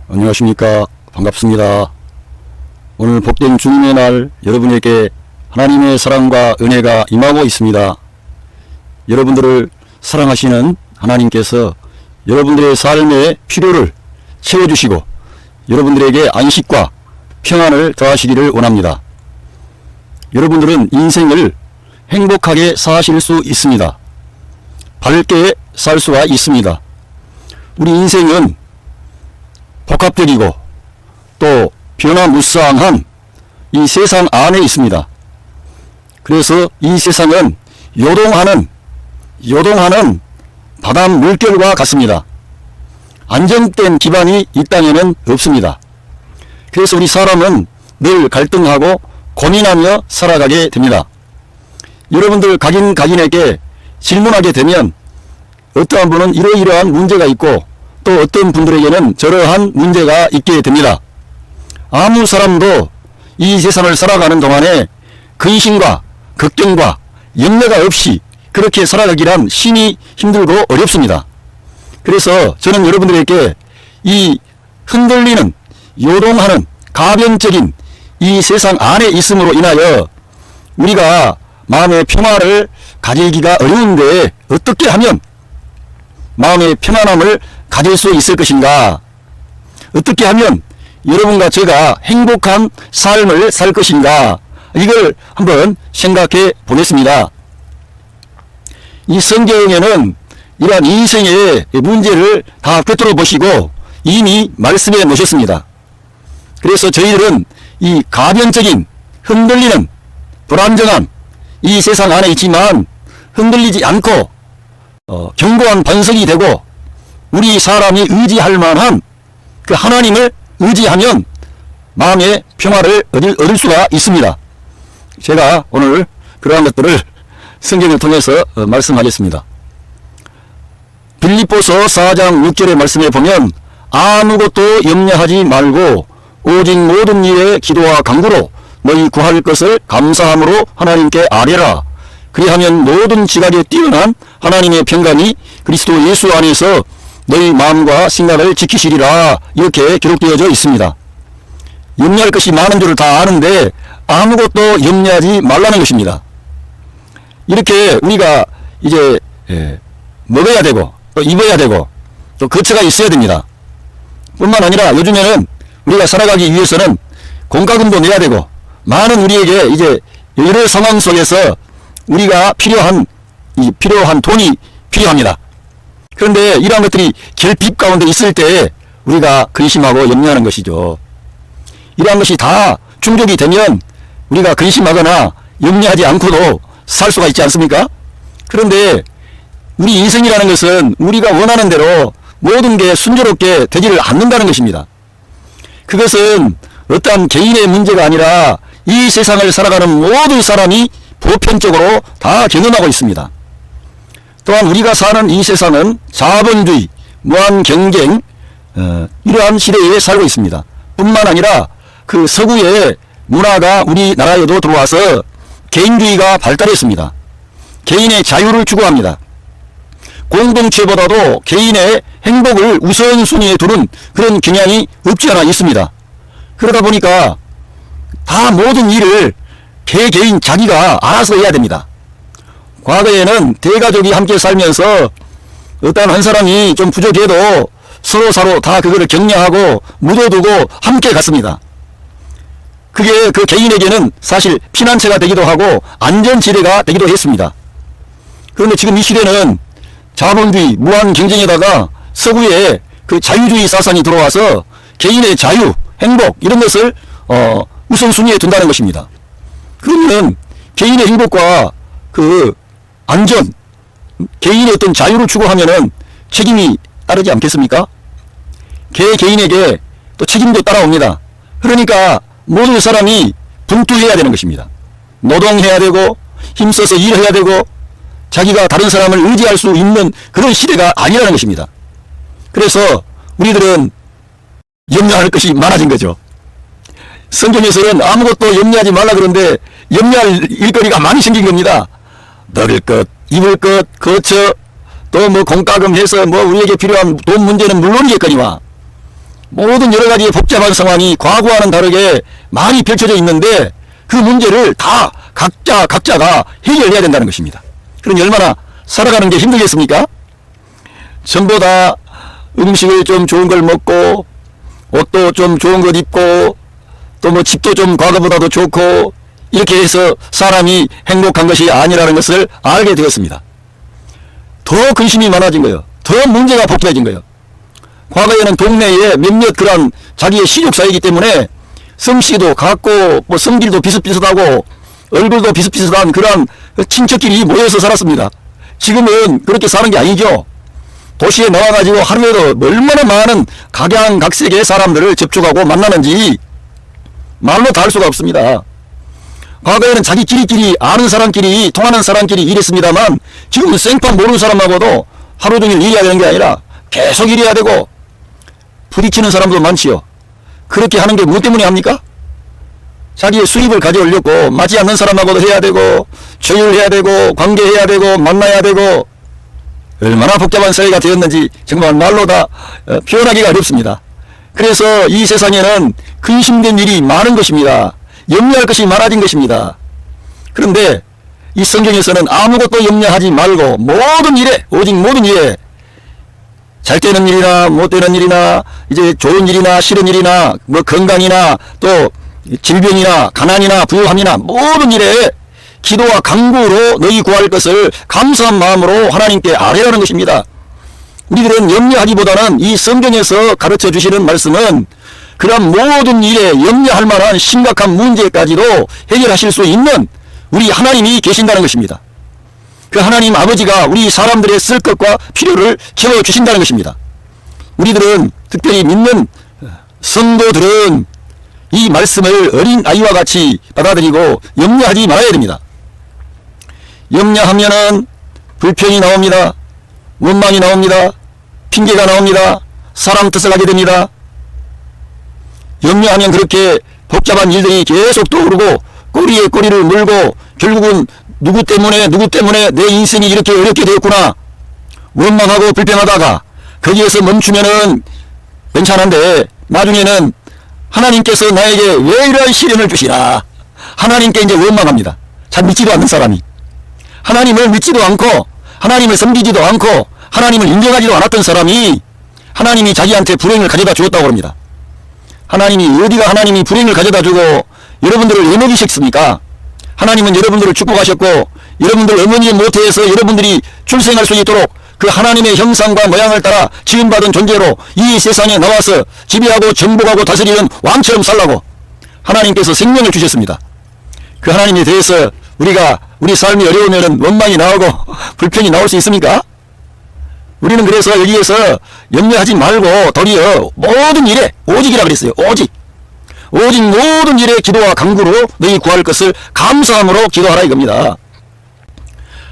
안녕하십니까. 반갑습니다. 오늘 복된 주님의 날 여러분에게 하나님의 사랑과 은혜가 임하고 있습니다. 여러분들을 사랑하시는 하나님께서 여러분들의 삶의 필요를 채워주시고 여러분들에게 안식과 평안을 더하시기를 원합니다. 여러분들은 인생을 행복하게 사실 수 있습니다. 밝게 살 수가 있습니다. 우리 인생은 복합적이고 또 변화무쌍한 이 세상 안에 있습니다. 그래서 이 세상은 요동하는 바닷 물결과 같습니다. 안정된 기반이 이 땅에는 없습니다. 그래서 우리 사람은 늘 갈등하고 고민하며 살아가게 됩니다. 여러분들 각인에게 질문하게 되면 어떠한 분은 이러이러한 문제가 있고 또 어떤 분들에게는 저러한 문제가 있게 됩니다. 아무 사람도 이 세상을 살아가는 동안에 근심과 걱정과 염려가 없이 그렇게 살아가기란 심히 힘들고 어렵습니다. 그래서 저는 여러분들에게 이 흔들리는 요동하는 가변적인 이 세상 안에 있음으로 인하여 우리가 마음의 평화를 가지기가 어려운데 어떻게 하면 마음의 편안함을 가질 수 있을 것인가? 어떻게 하면 여러분과 제가 행복한 삶을 살 것인가? 이걸 한번 생각해 보겠습니다. 이 성경에는 이러한 인생의 문제를 다 꿰뚫어 보시고 이미 말씀해 놓으셨습니다. 그래서 저희들은 이 가변적인 흔들리는 불안정한 이 세상 안에 있지만 흔들리지 않고 견고한 반석이 되고 우리 사람이 의지할 만한 그 하나님을 의지하면 마음의 평화를 얻을 수가 있습니다. 제가 오늘 그러한 것들을 성경을 통해서 말씀하겠습니다. 빌립보서 4장 6절의 말씀에 보면 아무것도 염려하지 말고 오직 모든 일에 기도와 간구로 너희 구할 것을 감사함으로 하나님께 아뢰라. 그리하면 모든 지각에 뛰어난 하나님의 평강이 그리스도 예수 안에서 너희 마음과 생각을 지키시리라. 이렇게 기록되어져 있습니다. 염려할 것이 많은 줄을 다 아는데 아무것도 염려하지 말라는 것입니다. 이렇게 우리가 이제 먹어야 되고 또 입어야 되고 또 거처가 있어야 됩니다. 뿐만 아니라 요즘에는 우리가 살아가기 위해서는 공과금도 내야 되고 많은 우리에게 이제 여러 상황 속에서 우리가 필요한 돈이 필요합니다. 그런데 이러한 것들이 결핍 가운데 있을 때 우리가 근심하고 염려하는 것이죠. 이러한 것이 다 충족이 되면 우리가 근심하거나 염려하지 않고도 살 수가 있지 않습니까? 그런데 우리 인생이라는 것은 우리가 원하는 대로 모든 게 순조롭게 되지를 않는다는 것입니다. 그것은 어떠한 개인의 문제가 아니라 이 세상을 살아가는 모든 사람이 보편적으로 다 경험하고 있습니다. 또한 우리가 사는 이 세상은 자본주의, 무한 경쟁 이러한 시대에 살고 있습니다. 뿐만 아니라 그 서구의 문화가 우리나라에도 들어와서 개인주의가 발달했습니다. 개인의 자유를 추구합니다. 공동체보다도 개인의 행복을 우선순위에 두는 그런 경향이 없지 않아 있습니다. 그러다 보니까 다 모든 일을 개개인 자기가 알아서 해야 됩니다. 과거에는 대가족이 함께 살면서 어떤 한 사람이 좀 부족해도 서로 다 그거를 격려하고 묻어두고 함께 갔습니다. 그게 그 개인에게는 사실 피난처가 되기도 하고 안전지대가 되기도 했습니다. 그런데 지금 이 시대는 자본주의, 무한 경쟁에다가 서구의 그 자유주의 사상이 들어와서 개인의 자유, 행복 이런 것을 우선순위에 둔다는 것입니다. 그러면 개인의 행복과 그 안전, 개인의 어떤 자유를 추구하면은 책임이 따르지 않겠습니까? 개인에게 또 책임도 따라옵니다. 그러니까 모든 사람이 분투해야 되는 것입니다. 노동해야 되고 힘써서 일해야 되고 자기가 다른 사람을 의지할 수 있는 그런 시대가 아니라는 것입니다. 그래서 우리들은 염려할 것이 많아진 거죠. 성경에서는 아무것도 염려하지 말라 그러는데 염려할 일거리가 많이 생긴 겁니다. 먹을 것, 입을 것, 거처, 또 뭐 공과금 해서 뭐 우리에게 필요한 돈 문제는 물론이겠거니와 모든 여러 가지의 복잡한 상황이 과거와는 다르게 많이 펼쳐져 있는데 그 문제를 다 각자가 해결해야 된다는 것입니다. 그러니 얼마나 살아가는 게 힘들겠습니까? 전부 다 음식을 좀 좋은 걸 먹고 옷도 좀 좋은 것 입고 또 뭐 집도 좀 과거보다도 좋고 이렇게 해서 사람이 행복한 것이 아니라는 것을 알게 되었습니다. 더 근심이 많아진 거예요. 더 문제가 복잡해진 거예요. 과거에는 동네에 몇몇 그런 자기의 시족사이기 때문에 성씨도 같고 뭐 성질도 비슷비슷하고 얼굴도 비슷비슷한 그런 친척끼리 모여서 살았습니다. 지금은 그렇게 사는 게 아니죠. 도시에 나와가지고 하루에도 얼마나 많은 각양각색의 사람들을 접촉하고 만나는지 말로 다 할 수가 없습니다. 과거에는 자기끼리 아는 사람끼리 통하는 사람끼리 일했습니다만 지금은 생판 모르는 사람하고도 하루 종일 일해야 되는 게 아니라 계속 일해야 되고 부딪히는 사람도 많지요. 그렇게 하는 게 뭐 때문에 합니까? 자기의 수입을 가져오려고 맞지 않는 사람하고도 해야 되고 조율해야 되고 관계해야 되고 만나야 되고 얼마나 복잡한 사회가 되었는지 정말 말로 다 표현하기가 어렵습니다. 그래서 이 세상에는 근심된 일이 많은 것입니다. 염려할 것이 많아진 것입니다. 그런데 이 성경에서는 아무것도 염려하지 말고 모든 일에 오직 모든 일에 잘 되는 일이나 못 되는 일이나 이제 좋은 일이나 싫은 일이나 뭐 건강이나 또 질병이나 가난이나 부유함이나 모든 일에 기도와 간구로 너희 구할 것을 감사한 마음으로 하나님께 아뢰라는 것입니다. 우리들은 염려하기보다는 이 성경에서 가르쳐 주시는 말씀은 그런 모든 일에 염려할 만한 심각한 문제까지도 해결하실 수 있는 우리 하나님이 계신다는 것입니다. 그 하나님 아버지가 우리 사람들의 쓸 것과 필요를 채워주신다는 것입니다. 우리들은 특별히 믿는 성도들은 이 말씀을 어린 아이와 같이 받아들이고 염려하지 말아야 됩니다. 염려하면은 불평이 나옵니다. 원망이 나옵니다. 핑계가 나옵니다. 사람 뜻을 하게 됩니다. 염려하면 그렇게 복잡한 일들이 계속 떠오르고 꼬리에 꼬리를 물고 결국은 누구 때문에 내 인생이 이렇게 어렵게 되었구나 원망하고 불평하다가 거기에서 멈추면은 괜찮은데 나중에는 하나님께서 나에게 왜 이러한 시련을 주시나 하나님께 이제 원망합니다. 잘 믿지도 않는 사람이 하나님을 믿지도 않고 하나님을 섬기지도 않고 하나님을 인정하지도 않았던 사람이 하나님이 자기한테 불행을 가져다 주었다고 합니다. 하나님이 어디가 하나님이 불행을 가져다 주고 여러분들을 왜 먹이셨습니까? 하나님은 여러분들을 축복하셨고 여러분들 어머니의 모태에서 여러분들이 출생할 수 있도록 그 하나님의 형상과 모양을 따라 지음받은 존재로 이 세상에 나와서 지배하고 정복하고 다스리는 왕처럼 살라고 하나님께서 생명을 주셨습니다. 그 하나님에 대해서 우리 삶이 어려우면 원망이 나오고 불평이 나올 수 있습니까? 우리는 그래서 여기에서 염려하지 말고 도리어 모든 일에 오직이라 그랬어요. 오직 모든 일에 기도와 간구로 너희 구할 것을 감사함으로 기도하라 이겁니다.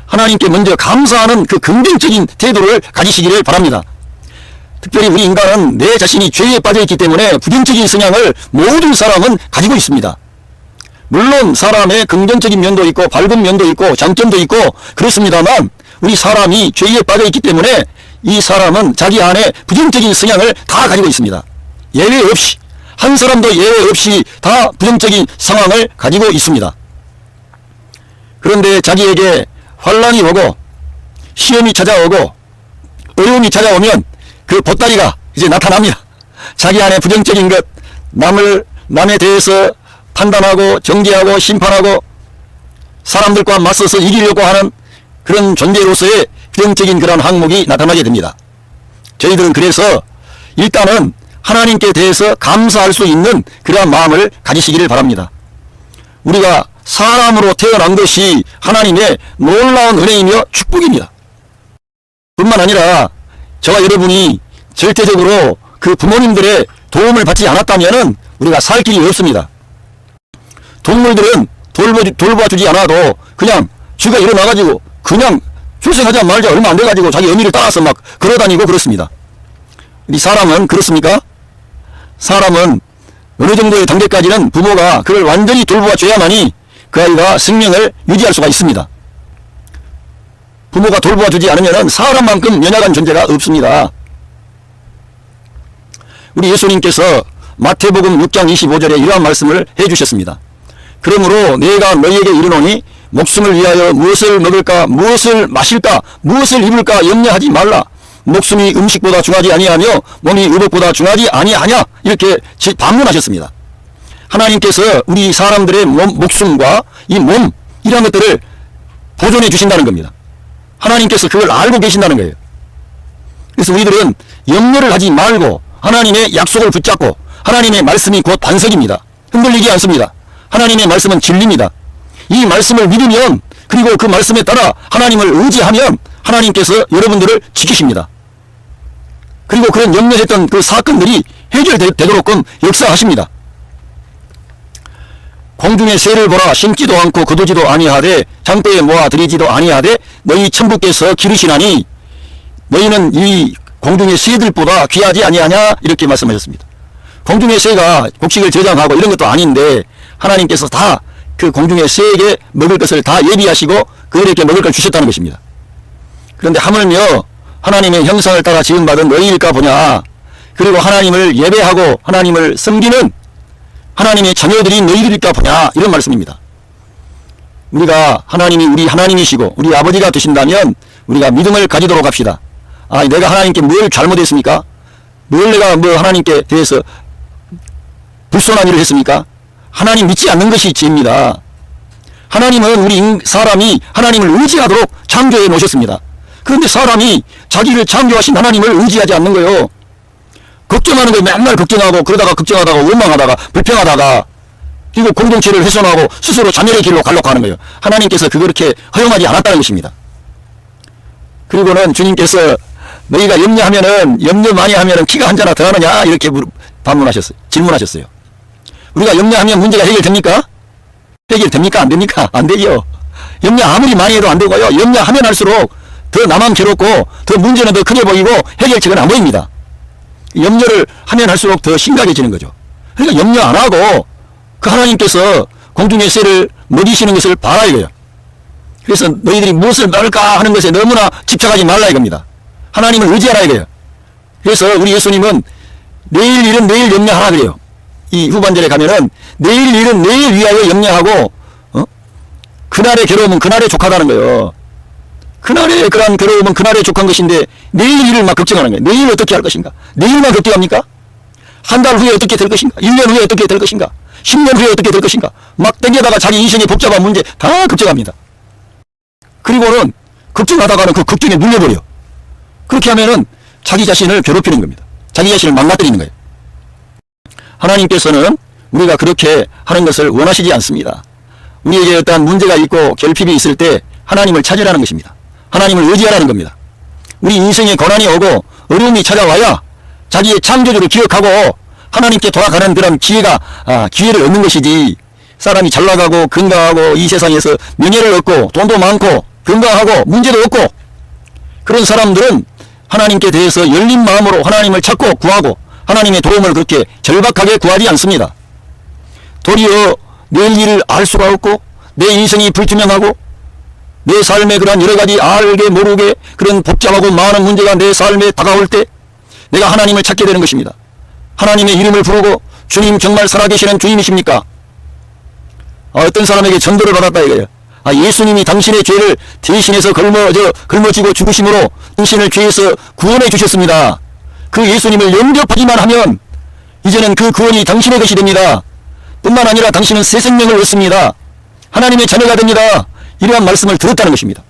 하나님께 먼저 감사하는 그 긍정적인 태도를 가지시기를 바랍니다. 특별히 우리 인간은 내 자신이 죄에 빠져있기 때문에 부정적인 성향을 모든 사람은 가지고 있습니다. 물론 사람의 긍정적인 면도 있고 밝은 면도 있고 장점도 있고 그렇습니다만 우리 사람이 죄에 빠져있기 때문에 이 사람은 자기 안에 부정적인 성향을 다 가지고 있습니다. 예외 없이 한 사람도 예외 없이 다 부정적인 상황을 가지고 있습니다. 그런데 자기에게 환란이 오고 시험이 찾아오고 어려움이 찾아오면 그 보따리가 이제 나타납니다. 자기 안에 부정적인 것 남에 대해서 판단하고 정죄하고 심판하고 사람들과 맞서서 이기려고 하는 그런 존재로서의 부정적인 그런 항목이 나타나게 됩니다. 저희들은 그래서 일단은 하나님께 대해서 감사할 수 있는 그러한 마음을 가지시기를 바랍니다. 우리가 사람으로 태어난 것이 하나님의 놀라운 은혜이며 축복입니다. 뿐만 아니라 저와 여러분이 절대적으로 그 부모님들의 도움을 받지 않았다면 우리가 살 길이 없습니다. 동물들은 돌봐주지 않아도 그냥 쥐가 일어나가지고 그냥 출생하자마자 얼마 안 돼가지고 자기 어미를 따라서 막 걸어다니고 그렇습니다. 이 사람은 그렇습니까? 사람은 어느 정도의 단계까지는 부모가 그걸 완전히 돌봐줘야만이 그 아이가 생명을 유지할 수가 있습니다. 부모가 돌봐주지 않으면 사람만큼 연약한 존재가 없습니다. 우리 예수님께서 마태복음 6장 25절에 이러한 말씀을 해주셨습니다. 그러므로 내가 너희에게 이르노니 목숨을 위하여 무엇을 먹을까, 무엇을 마실까, 무엇을 입을까 염려하지 말라. 목숨이 음식보다 중하지 아니하며 몸이 의복보다 중하지 아니하냐, 이렇게 반문하셨습니다. 하나님께서 우리 사람들의 목숨과 이 몸, 이런 것들을 보존해 주신다는 겁니다. 하나님께서 그걸 알고 계신다는 거예요. 그래서 우리들은 염려를 하지 말고 하나님의 약속을 붙잡고, 하나님의 말씀이 곧 반석입니다. 흔들리지 않습니다. 하나님의 말씀은 진리입니다. 이 말씀을 믿으면, 그리고 그 말씀에 따라 하나님을 의지하면 하나님께서 여러분들을 지키십니다. 그리고 그런 염려했던 그 사건들이 해결되도록끔 역사하십니다. 공중의 새를 보라. 심지도 않고 거두지도 아니하되 장대에 모아 들이지도 아니하되 너희 천부께서 기르시나니 너희는 이 공중의 새들보다 귀하지 아니하냐, 이렇게 말씀하셨습니다. 공중의 새가 곡식을 저장하고 이런 것도 아닌데 하나님께서 다 그 공중의 새에게 먹을 것을 다 예비하시고 그들에게 먹을 걸 주셨다는 것입니다. 그런데 하물며 하나님의 형상을 따라 지음받은 너희일까 보냐. 그리고 하나님을 예배하고 하나님을 섬기는 하나님의 자녀들이 너희들일까 보냐, 이런 말씀입니다. 우리가 하나님이 우리 하나님이시고 우리 아버지가 되신다면 우리가 믿음을 가지도록 합시다. 아, 내가 하나님께 뭘 잘못했습니까? 뭘 내가 하나님께 대해서 불손한 일을 했습니까? 하나님 믿지 않는 것이 죄입니다. 하나님은 우리 사람이 하나님을 의지하도록 창조해 놓으셨습니다. 그런데 사람이 자기를 창조하신 하나님을 의지하지 않는 거예요. 걱정하는 거예요. 맨날 걱정하고, 그러다가 걱정하다가 원망하다가 불평하다가, 그리고 공동체를 훼손하고 스스로 자멸의 길로 가려고 하는 거예요. 하나님께서 그렇게 허용하지 않았다는 것입니다. 그리고는 주님께서 너희가 염려 많이 하면은 키가 한 자나 더 하느냐, 이렇게 질문하셨어요. 우리가 염려하면 문제가 해결됩니까? 해결됩니까? 안 됩니까? 안 되죠. 염려 아무리 많이 해도 안 되고요. 염려하면 할수록 더 나만 괴롭고 더 문제는 더 크게 보이고 해결책은 안 보입니다. 염려를 하면 할수록 더 심각해지는 거죠. 그러니까 염려 안 하고 그 하나님께서 공중의 새를 먹이시는 것을 봐라 이거예요. 그래서 너희들이 무엇을 먹을까 하는 것에 너무나 집착하지 말라 이겁니다. 하나님을 의지하라 이거예요. 그래서 우리 예수님은 내일 일은 내일 염려하라 그래요. 이 후반절에 가면은 내일 일은 내일 위하여 염려하고 그날의 괴로움은 그날에 족하다는 거예요. 그날의 그러한 괴로움은 그날에 족한 것인데 내일 일을 막 걱정하는 거예요. 내일 어떻게 할 것인가? 내일만 걱정합니까? 한 달 후에 어떻게 될 것인가? 1년 후에 어떻게 될 것인가? 10년 후에 어떻게 될 것인가? 막 땡겨다가 자기 인생의 복잡한 문제 다 걱정합니다. 그리고는 걱정하다가는 그 걱정에 눌려버려. 그렇게 하면은 자기 자신을 괴롭히는 겁니다. 자기 자신을 망가뜨리는 거예요. 하나님께서는 우리가 그렇게 하는 것을 원하시지 않습니다. 우리에게 어떠한 문제가 있고 결핍이 있을 때 하나님을 찾으라는 것입니다. 하나님을 의지하라는 겁니다. 우리 인생에 고난이 오고 어려움이 찾아와야 자기의 창조주를 기억하고 하나님께 돌아가는 그런 기회를 얻는 것이지, 사람이 잘 나가고 건강하고 이 세상에서 명예를 얻고 돈도 많고 건강하고 문제도 없고 그런 사람들은 하나님께 대해서 열린 마음으로 하나님을 찾고 구하고 하나님의 도움을 그렇게 절박하게 구하지 않습니다. 도리어 내일 일을 알 수가 없고 내 인생이 불투명하고 내 삶에 그런 여러 가지 알게 모르게 그런 복잡하고 많은 문제가 내 삶에 다가올 때 내가 하나님을 찾게 되는 것입니다. 하나님의 이름을 부르고 주님 정말 살아계시는 주님이십니까? 어떤 사람에게 전도를 받았다 이거예요. 예수님이 당신의 죄를 대신해서 걸머지고 죽으심으로 당신을 죄에서 구원해 주셨습니다. 그 예수님을 영접하기만 하면 이제는 그 구원이 당신의 것이 됩니다. 뿐만 아니라 당신은 새 생명을 얻습니다. 하나님의 자녀가 됩니다. 이러한 말씀을 들었다는 것입니다.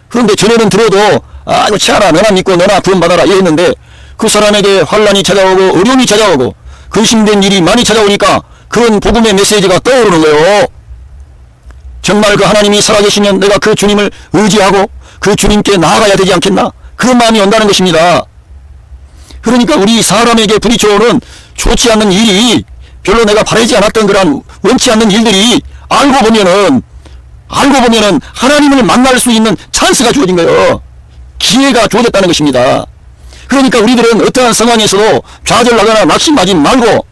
그런데 전에는 들어도 이거 치아라, 너나 믿고 너나 구원받아라 이랬는데 그 사람에게 환난이 찾아오고 어려움이 찾아오고 근심된 일이 많이 찾아오니까 그런 복음의 메시지가 떠오르는 거예요. 정말 그 하나님이 살아계시면 내가 그 주님을 의지하고 그 주님께 나아가야 되지 않겠나, 그런 마음이 온다는 것입니다. 그러니까 우리 사람에게 부딪혀오는 좋지 않는 일이, 별로 내가 바라지 않았던 그런 원치 않는 일들이 알고 보면은 하나님을 만날 수 있는 찬스가 주어진 거예요. 기회가 주어졌다는 것입니다. 그러니까 우리들은 어떠한 상황에서도 좌절하거나 낙심하지 말고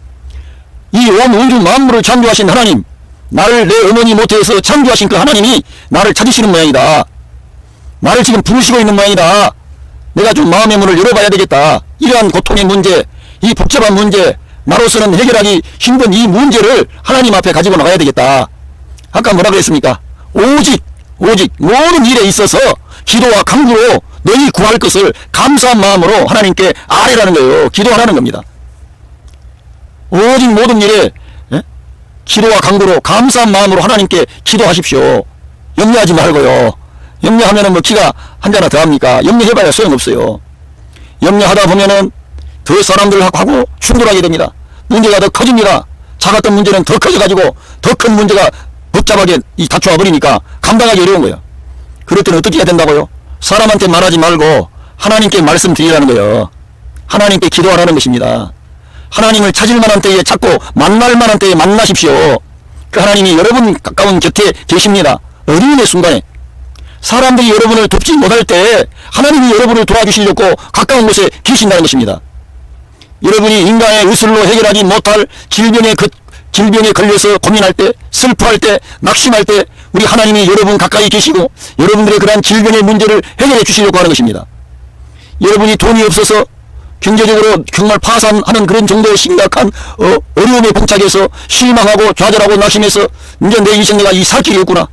이 온 우주 만물을 창조하신 하나님, 나를 내 어머니 모태에서 창조하신 그 하나님이 나를 찾으시는 모양이다. 나를 지금 부르시고 있는 모양이다. 내가 좀 마음의 문을 열어봐야 되겠다. 이러한 고통의 문제, 이 복잡한 문제, 나로서는 해결하기 힘든 이 문제를 하나님 앞에 가지고 나가야 되겠다. 아까 뭐라 그랬습니까? 오직 모든 일에 있어서 기도와 간구로 너희 구할 것을 감사한 마음으로 하나님께 아뢰라는 거예요. 기도하라는 겁니다. 오직 모든 일에 기도와 간구로 감사한 마음으로 하나님께 기도하십시오. 염려하지 말고요. 염려하면은 뭐 기가 한 자나 더 합니까? 염려해봐야 소용없어요. 염려하다 보면은 더 사람들하고 충돌하게 됩니다. 문제가 더 커집니다. 작았던 문제는 더 커져가지고 더 큰 문제가 복잡하게 다투어 버리니까 감당하기 어려운 거예요. 그럴 때는 어떻게 해야 된다고요? 사람한테 말하지 말고 하나님께 말씀드리라는 거예요. 하나님께 기도하라는 것입니다. 하나님을 찾을 만한 때에 찾고 만날 만한 때에 만나십시오. 그 하나님이 여러분 가까운 곁에 계십니다. 어려움의 순간에 사람들이 여러분을 돕지 못할 때 하나님이 여러분을 도와주시려고 가까운 곳에 계신다는 것입니다. 여러분이 인간의 의술로 해결하지 못할 질병에 걸려서 고민할 때, 슬퍼할 때, 낙심할 때 우리 하나님이 여러분 가까이 계시고 여러분들의 그러한 질병의 문제를 해결해 주시려고 하는 것입니다. 여러분이 돈이 없어서 경제적으로 정말 파산하는 그런 정도의 심각한 어려움에 봉착해서 실망하고 좌절하고 낙심해서 이제 내 인생 내가 이 살 길이 없구나,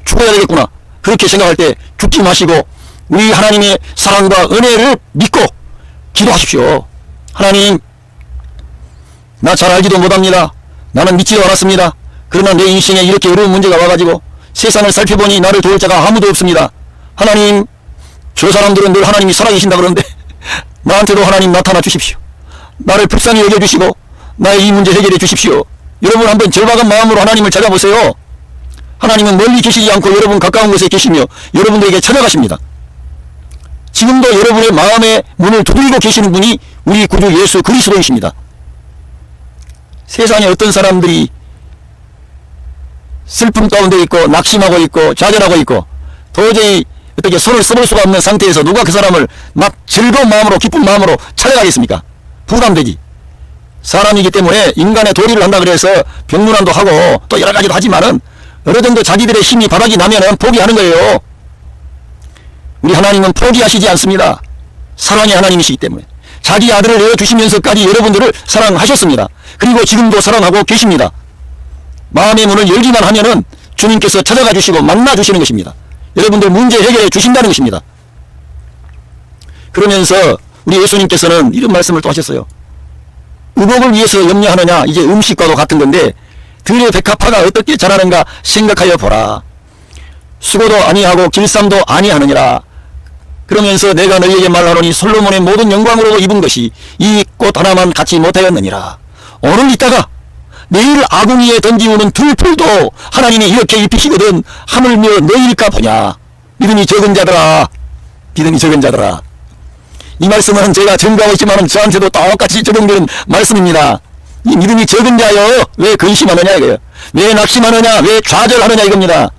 죽어야 되겠구나, 그렇게 생각할 때 죽지 마시고 우리 하나님의 사랑과 은혜를 믿고 기도하십시오. 하나님, 나 잘 알지도 못합니다. 나는 믿지도 않았습니다. 그러나 내 인생에 이렇게 어려운 문제가 와가지고 세상을 살펴보니 나를 도울 자가 아무도 없습니다. 하나님, 저 사람들은 늘 하나님이 살아계신다 그러는데 나한테도 하나님 나타나 주십시오. 나를 불쌍히 여겨주시고 나의 이 문제 해결해 주십시오. 여러분 한번 절박한 마음으로 하나님을 찾아보세요. 하나님은 멀리 계시지 않고 여러분 가까운 곳에 계시며 여러분들에게 찾아가십니다. 지금도 여러분의 마음의 문을 두드리고 계시는 분이 우리 구주 예수 그리스도이십니다. 세상에 어떤 사람들이 슬픔 가운데 있고 낙심하고 있고 좌절하고 있고 도저히 어떻게 손을 써볼 수가 없는 상태에서 누가 그 사람을 막 즐거운 마음으로 기쁜 마음으로 찾아가겠습니까? 부담되지. 사람이기 때문에 인간의 도리를 한다 그래서 병문안도 하고 또 여러 가지도 하지만은 어느 정도 자기들의 힘이 바닥이 나면은 포기하는 거예요. 우리 하나님은 포기하시지 않습니다. 사랑의 하나님이시기 때문에 자기 아들을 내어주시면서까지 여러분들을 사랑하셨습니다. 그리고 지금도 사랑하고 계십니다. 마음의 문을 열기만 하면은 주님께서 찾아가 주시고 만나 주시는 것입니다. 여러분들 문제 해결해 주신다는 것입니다. 그러면서 우리 예수님께서는 이런 말씀을 또 하셨어요. 의복을 위해서 염려하느냐, 이제 음식과도 같은 건데 들의 백합화가 어떻게 자라는가 생각하여 보라. 수고도 아니하고 길쌈도 아니하느니라. 그러면서 내가 너희에게 말하노니 솔로몬의 모든 영광으로 입은 것이 이 꽃 하나만 갖지 못하였느니라. 오늘 있다가 내일 아궁이에 던지우는 들풀도 하나님이 이렇게 입히시거든 하물며 너희일까 보냐. 믿음이 적은 자들아, 믿음이 적은 자들아. 이 말씀은 제가 증거하고 있지만 저한테도 똑같이 적용되는 말씀입니다. 이 믿음이 적은 자여 왜 근심하느냐 이거예요. 왜 낙심하느냐, 왜 좌절하느냐 이겁니다.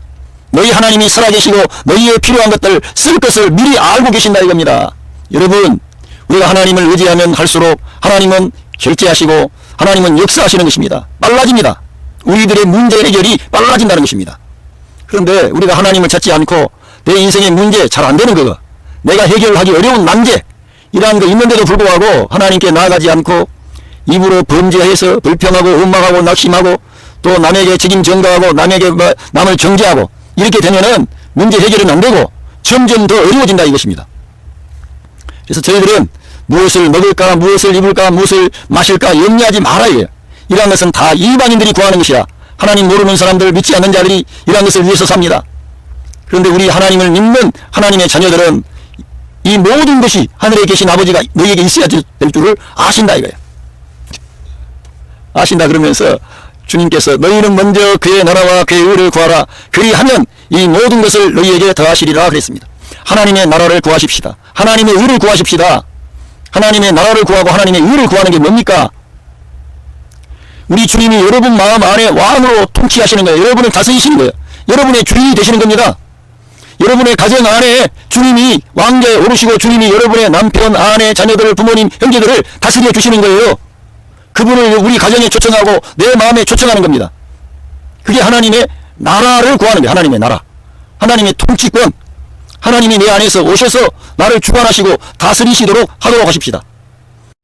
너희 하나님이 살아계시고 너희의 필요한 것들 쓸 것을 미리 알고 계신다 이겁니다. 여러분, 우리가 하나님을 의지하면 할수록 하나님은 결제하시고 하나님은 역사하시는 것입니다. 빨라집니다. 우리들의 문제 해결이 빨라진다는 것입니다. 그런데 우리가 하나님을 찾지 않고 내 인생의 문제 잘 안 되는 거, 내가 해결하기 어려운 난제 이러한 거 있는데도 불구하고 하나님께 나아가지 않고 입으로 범죄해서 불평하고 원망하고 낙심하고 또 남에게 책임 전가하고 남에게 남을 정죄하고 이렇게 되면은 문제 해결은 안 되고 점점 더 어려워진다 이것입니다. 그래서 저희들은 무엇을 먹을까, 무엇을 입을까, 무엇을 마실까 염려하지 말아야 해요. 이러한 것은 다 일반인들이 구하는 것이야. 하나님 모르는 사람들, 믿지 않는 자들이 이러한 것을 위해서 삽니다. 그런데 우리 하나님을 믿는 하나님의 자녀들은 이 모든 것이 하늘에 계신 아버지가 너희에게 있어야 될 줄을 아신다 이거예요. 아신다 그러면서 주님께서 너희는 먼저 그의 나라와 그의 의를 구하라. 그리하면 이 모든 것을 너희에게 더하시리라 그랬습니다. 하나님의 나라를 구하십시다. 하나님의 의를 구하십시다. 하나님의 나라를 구하고 하나님의 의를 구하는 게 뭡니까? 우리 주님이 여러분 마음 안에 왕으로 통치하시는 거예요. 여러분을 다스리시는 거예요. 여러분의 주인이 되시는 겁니다. 여러분의 가정 안에 주님이 왕좌에 오르시고 주님이 여러분의 남편, 아내, 자녀들, 부모님, 형제들을 다스려 주시는 거예요. 그분을 우리 가정에 초청하고 내 마음에 초청하는 겁니다. 그게 하나님의 나라를 구하는 거예요. 하나님의 나라. 하나님의 통치권. 하나님이 내 안에서 오셔서 나를 주관하시고 다스리시도록 하도록 하십시다.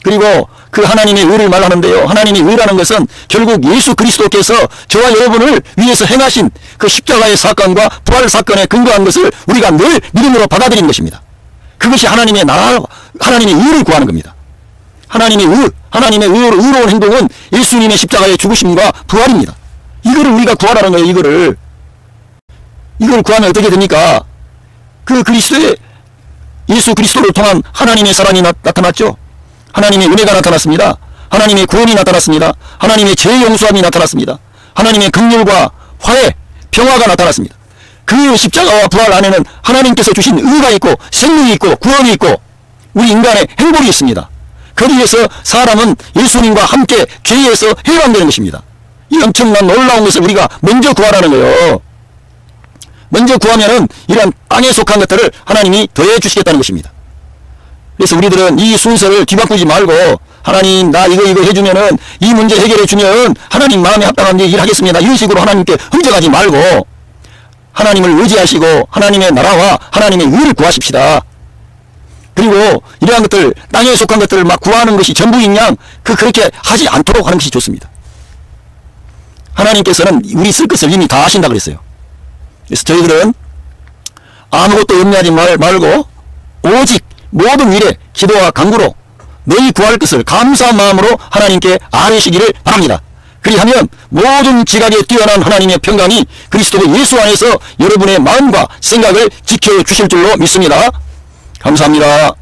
그리고 그 하나님의 의를 말하는데요. 하나님의 의라는 것은 결국 예수 그리스도께서 저와 여러분을 위해서 행하신 그 십자가의 사건과 부활 사건에 근거한 것을 우리가 늘 믿음으로 받아들이는 것입니다. 그것이 하나님의 나라, 하나님의 의를 구하는 겁니다. 하나님의 의, 하나님의 의로운 행동은 예수님의 십자가의 죽으심과 부활입니다. 이거를 우리가 구하라는 거예요. 이걸 구하면 어떻게 됩니까? 그 그리스도의 예수 그리스도를 통한 하나님의 사랑이 나타났죠. 하나님의 은혜가 나타났습니다. 하나님의 구원이 나타났습니다. 하나님의 죄 용서함이 나타났습니다. 하나님의 긍휼과 화해, 평화가 나타났습니다. 그 십자가와 부활 안에는 하나님께서 주신 의가 있고 생명이 있고 구원이 있고 우리 인간의 행복이 있습니다. 거기에서 사람은 예수님과 함께 죄에서 해방되는 것입니다. 이 엄청난 놀라운 것을 우리가 먼저 구하라는 거예요. 먼저 구하면은 이런 땅에 속한 것들을 하나님이 더해 주시겠다는 것입니다. 그래서 우리들은 이 순서를 뒤바꾸지 말고 하나님 나 이거 해주면은 이 문제 해결해 주면 하나님 마음에 합당한 일 하겠습니다. 이런 식으로 하나님께 흥정하지 말고 하나님을 의지하시고 하나님의 나라와 하나님의 의를 구하십시다. 그리고 이러한 것들 땅에 속한 것들을 막 구하는 것이 전부인 양 그렇게 하지 않도록 하는 것이 좋습니다. 하나님께서는 우리 쓸 것을 이미 다 하신다 그랬어요. 그래서 저희들은 아무것도 염려하지 말고 오직 모든 일에 기도와 간구로 너희 구할 것을 감사한 마음으로 하나님께 아뢰시기를 바랍니다. 그리하면 모든 지각에 뛰어난 하나님의 평강이 그리스도 예수 안에서 여러분의 마음과 생각을 지켜주실 줄로 믿습니다. 감사합니다.